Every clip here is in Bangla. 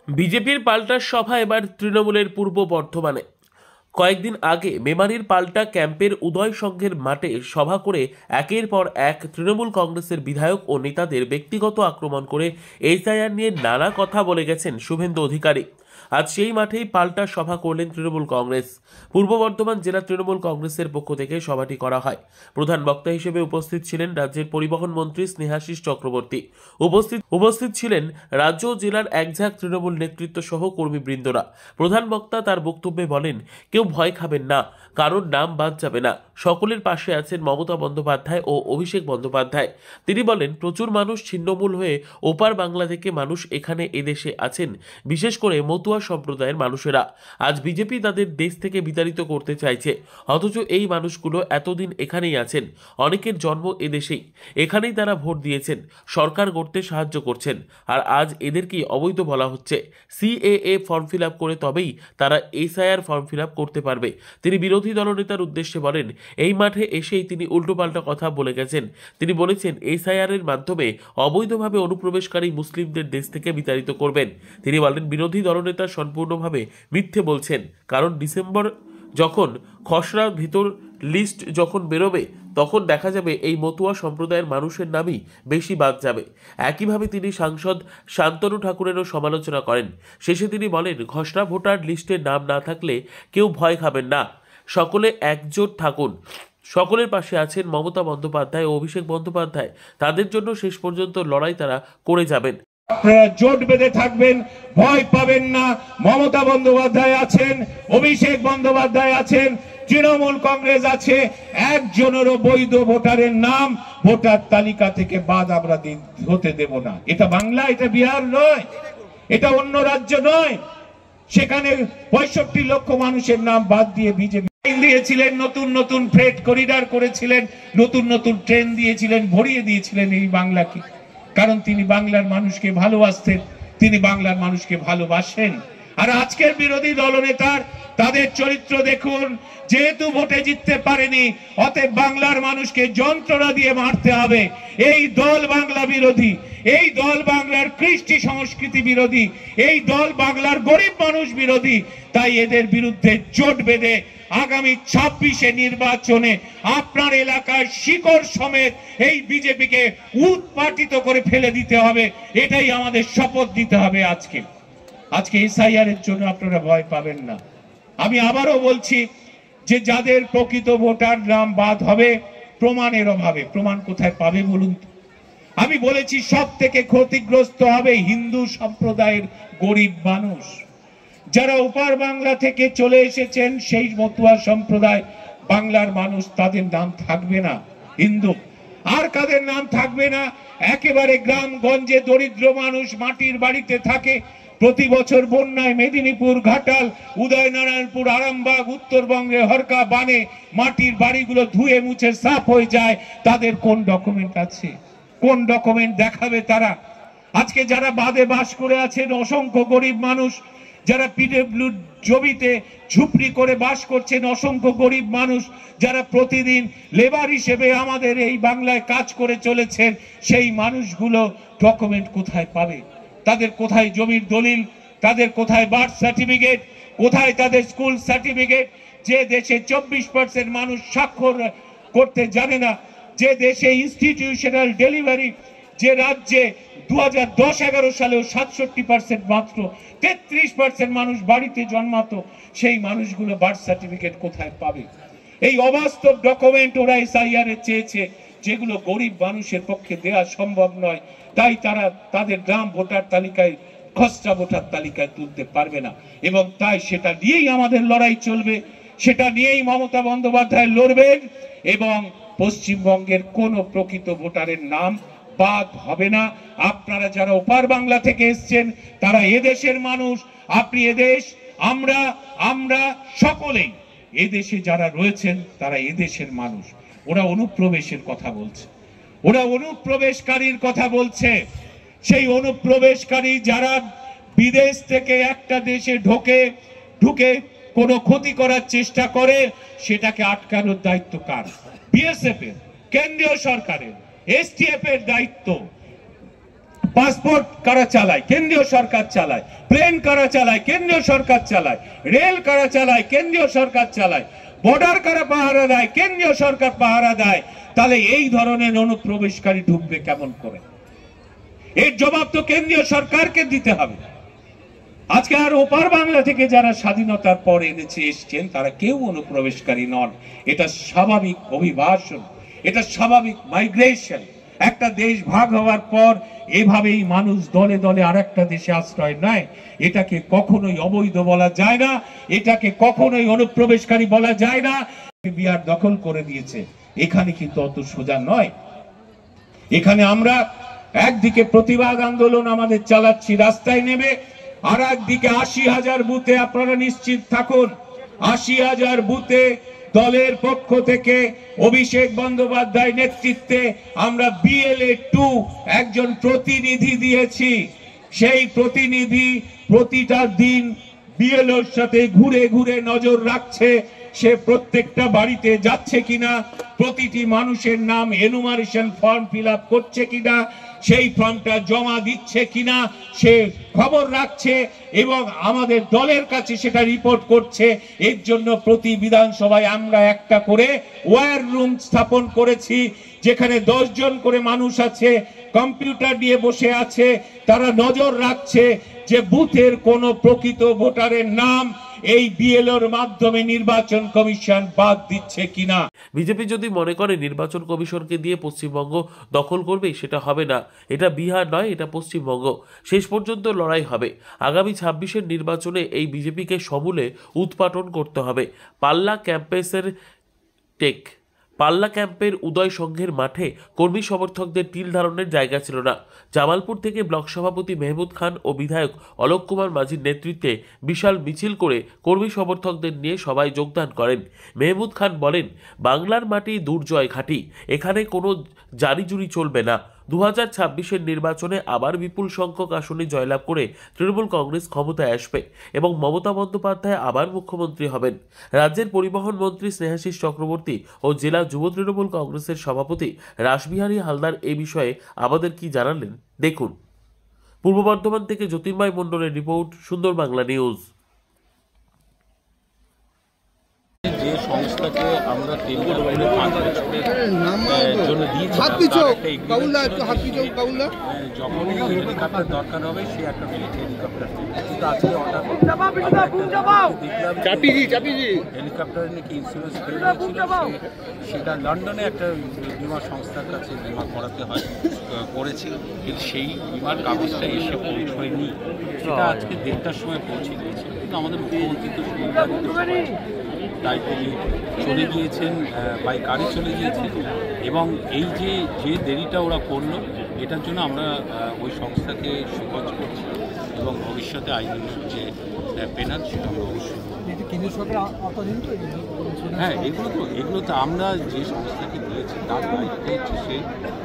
বিজেপির পাল্টা সভা এবার তৃণমূলের পূর্ব বর্ধমানে। কয়েকদিন আগে মেমারির পাল্টা ক্যাম্পের উদয় সংঘের মাঠে সভা করে একের পর এক তৃণমূল কংগ্রেসের বিধায়ক ও নেতাদের ব্যক্তিগত আক্রমণ করে এসআইআর নিয়ে নানা কথা বলে গেছেন শুভেন্দু অধিকারী। আজ সেই মাঠেই পাল্টা সভা করলেন তৃণমূল কংগ্রেস। পূর্ব বর্ধমান জেলা তৃণমূল কংগ্রেসের পক্ষ থেকে সভাটি করা হয়। প্রধান বক্তা হিসেবে উপস্থিত ছিলেন রাজ্যের পরিবহন মন্ত্রী স্নেহাশিস চক্রবর্তী। উপস্থিত ছিলেন রাজ্য ও জেলার একঝাঁক তৃণমূল নেতৃত্ব সহ কর্মীবৃন্দরা। প্রধান বক্তা তার বক্তব্যে বলেন, কেউ ভয় খাবেন না, কারোর নাম বাদ যাবে না। সকলের পাশে আছেন মমতা বন্দ্যোপাধ্যায় ও অভিষেক বন্দ্যোপাধ্যায়। তিনি বলেন, প্রচুর মানুষ ছিন্নমূল হয়ে ওপার বাংলা থেকে মানুষ এখানে এদেশে আছেন, বিশেষ করে মতুয়া সম্প্রদায়ের মানুষেরা। আজ বিজেপি তাদের দেশ থেকে বিতাড়িত করতে চাইছে, অথচ এই মানুষগুলো এতদিন এখানেই আছেন। অনেকের জন্ম এদেশেই, এখানেই তারা ভোট দিয়েছেন, সরকার গড়তে সাহায্য করছেন, আর আজ এদেরকেই অবৈধ বলা হচ্ছে। সিএএ ফর্ম ফিল আপ করে তবেই তারা এসআইআর ফর্ম ফিল আপ করতে পারবে। তিনি বিরোধী দলনেতার উদ্দেশ্যে বলেন, এই মাঠে এসেই তিনি উল্টোপাল্টা কথা বলে গেছেন। তিনি বলেছেন, এসআইআর এর মাধ্যমে অবৈধভাবে অনুপ্রবেশকারী মুসলিমদের দেশ থেকে বিতাড়িত করবেন। তিনি বলেন, বিরোধী দলনেতা সম্পূর্ণভাবে মিথ্যে বলছেন, কারণ ডিসেম্বর যখন খসড়া ভিতর লিস্ট যখন বেরোবে তখন দেখা যাবে এই মতুয়া সম্প্রদায়ের মানুষের নামই বেশি বাদ যাবে। একইভাবে তিনি সাংসদ শান্তনু ঠাকুরেরও সমালোচনা করেন। শেষে তিনি বলেন, খসড়া ভোটার লিস্টে নাম না থাকলে কেউ ভয় খাবেন না, সকলে একজোট থাকুন। সকলের পাশে আছেন মমতা বন্দ্যোপাধ্যায় ও অভিষেক বন্দ্যোপাধ্যায়। তাদের জন্য শেষ পর্যন্ত লড়াই তারা করে যাবেন। আপনারা জোট বেঁধে থাকবেন, ভয় পাবেন না। মমতা বন্দ্যোপাধ্যায় আছেন, অভিষেক বন্দ্যোপাধ্যায় আছেন, তৃণমূল কংগ্রেস আছে। একজনেরও বৈধ ভোটারের নাম ভোটার তালিকা থেকে বাদ আমরা হতে দেব না। এটা বাংলা, এটা বিহার নয়, এটা অন্য রাজ্য নয়। সেখানে 65 লক্ষ মানুষের নাম বাদ দিয়ে বিজেপি দিয়েছিলেন, নতুন নতুন ফ্রেট করিডর করেছিলেন, নতুন নতুন ট্রেন দিয়েছিলেন, ভরিয়ে দিয়েছিলেন এই বাংলাকে। কারণ তিনি বাংলার মানুষকে ভালোবাসতেন, তিনি বাংলার মানুষকে ভালোবাসেন। আর আজকের বিরোধী দলনেতার তাদের চরিত্র দেখুন। যেহেতু ভোটে জিততে পারেনি, অতএব বাংলার মানুষকে যন্ত্রণা দিয়ে মারতে হবে। এই দল বাংলা বিরোধী, এই দল বাংলার কৃষ্টি সংস্কৃতি বিরোধী, এই দল বাংলার গরিব মানুষ বিরোধী। তাই এদের বিরুদ্ধে জোট বেঁধে আগামী 26-এ নির্বাচনে আপনার এলাকায় শিকড় সমেত এই বিজেপিকে উৎপাটিত করে ফেলে দিতে হবে। এটাই আমাদের শপথ দিতে হবে। আজকে এসআইআর এর জন্য আপনারা ভয় পাবেন না। আমি আবারও বলছি যে যাদের প্রকৃত ভোটার নাম বাদ হবে প্রমাণের অভাবে, প্রমাণ কোথায় পাবে বলুন তো? আমি বলেছি সব থেকে ক্ষতিগ্রস্ত হবে হিন্দু সম্প্রদায়ের গরিব মানুষ, যারা ওপার বাংলা থেকে চলে এসেছেন। সেই মতুয়া সম্প্রদায় বাংলার মানুষ, তাদের নাম থাকবে না হিন্দু। আর কাদের নাম থাকবে না? একেবারে গ্রামগঞ্জে দরিদ্র মানুষ মাটির বাড়িতে থাকে। প্রতি বছর বন্যায় মেদিনীপুর, ঘাটাল, উদয়নারায়ণপুর, আরামবাগ, উত্তরবঙ্গে হরকা বানে মাটির বাড়িগুলো ধুয়ে মুছে সাফ হয়ে যায়। তাদের কোন ডকুমেন্ট আছে? কোন ডকুমেন্ট দেখাবে তারা? আজকে যারা বাদে বাস করে আছেন, অসংখ্য গরিব মানুষ, যারা পিডব্লিউ জমিতে ঝুপড়ি করে বাস করছেন, অসংখ্য গরিব মানুষ, যারা প্রতিদিন লেবার হিসেবে আমাদের এই বাংলায় কাজ করে চলেছেন, সেই মানুষগুলো ডকুমেন্ট কোথায় পাবে? তাদের কোথায় জমির দলিল? তাদের কোথায় বার্থ সার্টিফিকেট? কোথায় তাদের স্কুল সার্টিফিকেট? যে দেশে 24% মানুষ স্বাক্ষর করতে জানে না, যে দেশে ইনস্টিটিউশনাল ডেলিভারি, যে রাজ্যে 2010-11 সালেও 67% মাত্র 33% মানুষ বাড়িতে জন্মাতো, সেই মানুষগুলো বার্থ সার্টিফিকেট কোথায় পাবে? এই অবাস্তব ডকুমেন্ট ওরা এসআইআর এ চেয়েছে, যেগুলো গরিব মানুষের পক্ষে দেওয়া সম্ভব নয়। তাই তারা তাদের গ্রাম ভোটার তালিকায়, খসড়া ভোটার তালিকায় তুলতে পারবে না। এবং তাই সেটা নিয়েই আমাদের লড়াই চলবে, সেটা নিয়েই মমতা বন্দ্যোপাধ্যায় লড়বেন। এবং পশ্চিমবঙ্গের কোন প্রকৃত ভোটারের নাম বাদ হবে না। আপনারা যারা ওপার বাংলা থেকে এসছেন, তারা এদেশের মানুষ। আপনি এদেশ, আমরা সকলেই এদেশে যারা রয়েছেন তারা এদেশের মানুষ। ওরা অনুপ্রবেশের কথা বলছে, ওরা অনুপ্রবেশকারীর কথা বলছে। সেই অনুপ্রবেশকারী যারা বিদেশ থেকে একটা দেশে ঢুকে কোনো ক্ষতি করার চেষ্টা করে, সেটাকে আটকানোর দায়িত্ব কার? বিএসএফ এর, কেন্দ্রীয় সরকারের, এসটিএফ এর দায়িত্ব। পাসপোর্ট কারা চালায়? কেন্দ্রীয় সরকার চালায়। প্লেন কারা চালায়? কেন্দ্রীয় সরকার চালায়। রেল কারা চালায়? কেন্দ্রীয় সরকার চালায়। বর্ডার কারা পাহারা দেয়? কেন্দ্রীয় সরকার পাহারা দেয়। তাহলে এই ধরনের অনুপ্রবেশকারী ঢুকবে কেমন করে? এর জবাব তো কেন্দ্রীয় সরকারকে দিতে হবে। আজকে আর ওপার বাংলা থেকে যারা স্বাধীনতার পর এসছেন তারা কেউ অনুপ্রবেশকারী নন। এটা স্বাভাবিক অভিবাসন, এটা স্বাভাবিক মাইগ্রেশন। একটা দেশ ভাগ হওয়ার পর এভাবেই মানুষ দলে দলে আরেকটা দেশে আশ্রয় নেয়। এটাকে কখনোই অবৈধ বলা যায় না, এটাকে কখনোই অনুপ্রবেশকারী বলা যায় না। বিহার দখল করে দিয়েছে, এখানে কিন্তু অত সোজা নয়। এখানে আমরা একদিকে প্রতিবাদ আন্দোলন আমাদের চালাচ্ছি রাস্তায় নেমে, আর একদিকে 80,000 বুথে আপনারা নিশ্চিত থাকুন, 80,000 বুথে দলের পক্ষ থেকে অভিষেক বন্দ্যোপাধ্যায় নেতৃত্বে আমরা BLA-2 একজন প্রতিনিধি দিয়েছি। সেই প্রতিনিধি প্রতিটা দিন BLOর সাথে ঘুরে ঘুরে নজর রাখছে সে প্রত্যেকটা বাড়িতে যাচ্ছে কিনা, প্রতিটি মানুষের নাম এনুমারেশন ফর্ম ফিল আপ করছে কিনা, সেই ফর্মটা জমা দিচ্ছে কিনা সে খবর রাখছে এবং আমাদের দলের কাছে সেটা রিপোর্ট করছে। এর জন্য প্রতি বিধানসভায় আমরা একটা করে ওয়্যার রুম স্থাপন করেছি, যেখানে 10 জন করে মানুষ আছে, কম্পিউটার নিয়ে বসে আছে, তারা নজর রাখছে যে বুথের কোন প্রকৃত ভোটারের নাম এই BLOর মাধ্যমে নির্বাচন কমিশন বাদ দিচ্ছে কিনা। বিজেপি যদি মনে করে নির্বাচন কমিশনকে দিয়ে পশ্চিমবঙ্গ দখল করবে, সেটা হবে না। এটা বিহার নয়, এটা পশ্চিমবঙ্গ। শেষ পর্যন্ত লড়াই হবে। আগামী 26-এর নির্বাচনে এই বিজেপিকে সমূলে উৎপাটন করতে হবে। পাল্লা ক্যাম্পের উদয় সংঘের মাঠে কর্মী সমর্থকদের তিল ধারণের জায়গা ছিল না। জামালপুর থেকে ব্লক সভাপতি মেহমুদ খান ও বিধায়ক অলোক কুমার মাঝির নেতৃত্বে বিশাল মিছিল করে কর্মী সমর্থকদের নিয়ে সবাই যোগদান করেন। মেহমুদ খান বলেন, বাংলার মাটি দুর্জয় ঘাঁটি, এখানে কোনো জারিজুরি চলবে না। 2026-এর নির্বাচনে আবার বিপুল সংখ্যক আসনে জয়লাভ করে তৃণমূল কংগ্রেস ক্ষমতায় আসবে এবং মমতা বন্দ্যোপাধ্যায় আবার মুখ্যমন্ত্রী হবেন। রাজ্যের পরিবহন মন্ত্রী স্নেহাশিস চক্রবর্তী ও জেলা যুব তৃণমূল কংগ্রেসের সভাপতি রাসবিহারী হালদার এ বিষয়ে আমাদের কি জানালেন দেখুন। পূর্ব বর্ধমান থেকে জ্যোতির্ময় মণ্ডলের রিপোর্ট, সুন্দর বাংলা নিউজ। যে সংস্থাকে আমরা 3 বছরের 5 বছরের জন্য দিয়েছি, যখন হেলিকপ্টার দরকার হবে সে একটা হেলিকপ্টার, কিন্তু আজকে হঠাৎ হেলিকপ্টারের নাকি ইন্স্যুরেন্স সেটা লন্ডনে একটা বিমা সংস্থার কাছে বিমা করাতে হয় করেছে, কিন্তু সেই বিমার কাগজটা এসে পৌঁছয়নি। সেটা আজকে 1:30টার সময় পৌঁছে গিয়েছে, কিন্তু আমাদের মুখ্যমন্ত্রী তো তাই তিনি চলে গিয়েছেন, বাই কারে চলে গিয়েছেন। এবং এই যে দেরিটা ওরা করলো, এটার জন্য আমরা ওই সংস্থাকে সুপারিশ করছি এবং ভবিষ্যতে আইনি যে পেনাল সেটা আমরা অবশ্যই। হ্যাঁ, এগুলো তো আমরা যে সংস্থাকে দিয়েছি তার দায়িত্ব হচ্ছে সে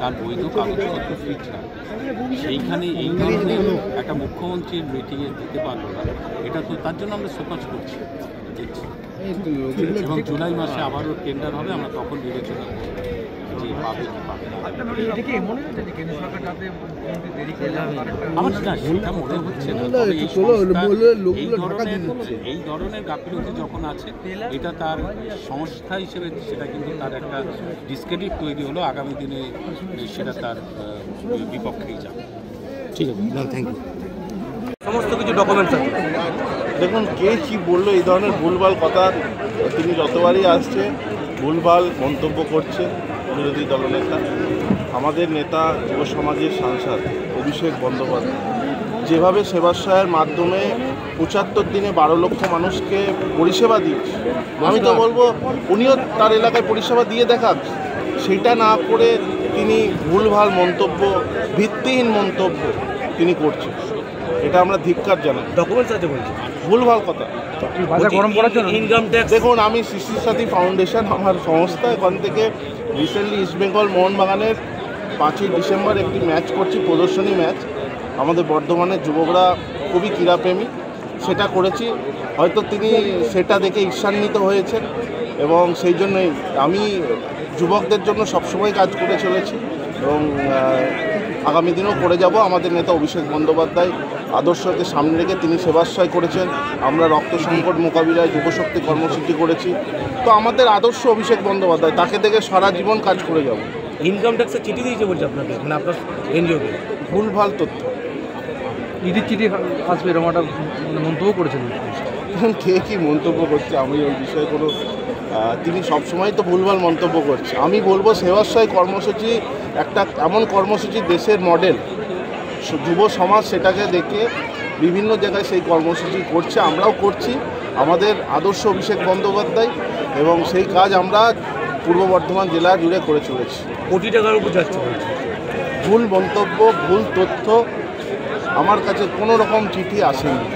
তার বৈধ কাগজপত্র ফিট রাখে। সেইখানে এই ধরনের একটা মুখ্যমন্ত্রীর মিটিংয়ে দিতে পারবো না, এটা তো তার জন্য আমরা সুপারিশ করছি, দেখছি। এবং জুলাই মাসে আবারও টেন্ডার হবে, আমরা তখন বিবেচনা করব যে পাবে কি পাবে না। আমার না সেটা মনে হচ্ছে না, তবে এই ধরনের গাফিলতি যখন আছে, এটা তার সংস্থা হিসেবে সেটা কিন্তু তার একটা ডিসক্রেডিট তৈরি হলো, আগামী দিনে সেটা তার বিপক্ষেই যাবে। ঠিক আছে, থ্যাংক ইউ। সমস্ত কিছু ডকুমেন্টস আছে। দেখুন, কে কী বললো, এই ধরনের ভুলভাল কথা তিনি যতবারই আসছে ভুলভাল মন্তব্য করছে বিরোধী দলনেতা। আমাদের নেতা যুব সমাজের সাংসদ অভিষেক বন্দ্যোপাধ্যায় যেভাবে সেবাশ্রয়ের মাধ্যমে 75 দিনে 12 লক্ষ মানুষকে পরিষেবা দিচ্ছে, আমি তো বলবো উনিও তার এলাকায় পরিষেবা দিয়ে দেখাক। সেটা না করে তিনি ভুলভাল মন্তব্য, ভিত্তিহীন মন্তব্য তিনি করছেন, এটা আমরা ধিক্কার জানাই। ডকুমেন্টস আছে বলছি, ভুলভাল কথা। গরম করার জন্য ইনকাম ট্যাক্স। দেখুন, আমি সৃষ্টি সাথী ফাউন্ডেশন আমার সংস্থা, এখান থেকে রিসেন্টলি ইস্টবেঙ্গল মোহনবাগানের 5ই ডিসেম্বর একটি ম্যাচ করছি, প্রদর্শনী ম্যাচ। আমাদের বর্ধমানের যুবকরা খুবই ক্রীড়াপ্রেমী, সেটা করেছি। হয়তো তিনি সেটা দেখে ঈর্ষান্বিত হয়েছেন এবং সেই জন্যই আমি যুবকদের জন্য সবসময় কাজ করে চলেছি এবং আগামী দিনেও করে যাব। আমাদের নেতা অভিষেক বন্দ্যোপাধ্যায় আদর্শকে সামনে রেখে তিনি সেবাশ্রয় করেছেন, আমরা রক্ত সংকট মোকাবিলায় যুবশক্তি কর্মসূচি করেছি। তো আমাদের আদর্শ অভিষেক বন্দ্যোপাধ্যায়, তাকে দেখে সারা জীবন কাজ করে যাব। ইনকাম ট্যাক্সের চিঠি দিয়েছে বলছে আপনাকে, মানে আপনার এনজিওকে ভুলভাল তথ্য। ইডির চিঠি আসবে এরকম একটা মন্তব্য করেছেন। এখন কে কী মন্তব্য করছে আমি ওই বিষয়ে কোনো তিনি সবসময় তো ভুলভাল মন্তব্য করছে। আমি বলবো সেবাশ্রয় কর্মসূচি একটা এমন কর্মসূচি, দেশের মডেল, যুব সমাজ সেটাকে দেখে বিভিন্ন জায়গায় সেই কর্মসূচি করছে, আমরাও করছি। আমাদের আদর্শ অভিষেক বন্দ্যোপাধ্যায় এবং সেই কাজ আমরা পূর্ব বর্ধমান জেলা জুড়ে করে চলেছি। কোটি টাকার উপর যাচ্ছে। ভুল মন্তব্য, ভুল তথ্য, আমার কাছে কোনো রকম চিঠি আসেনি।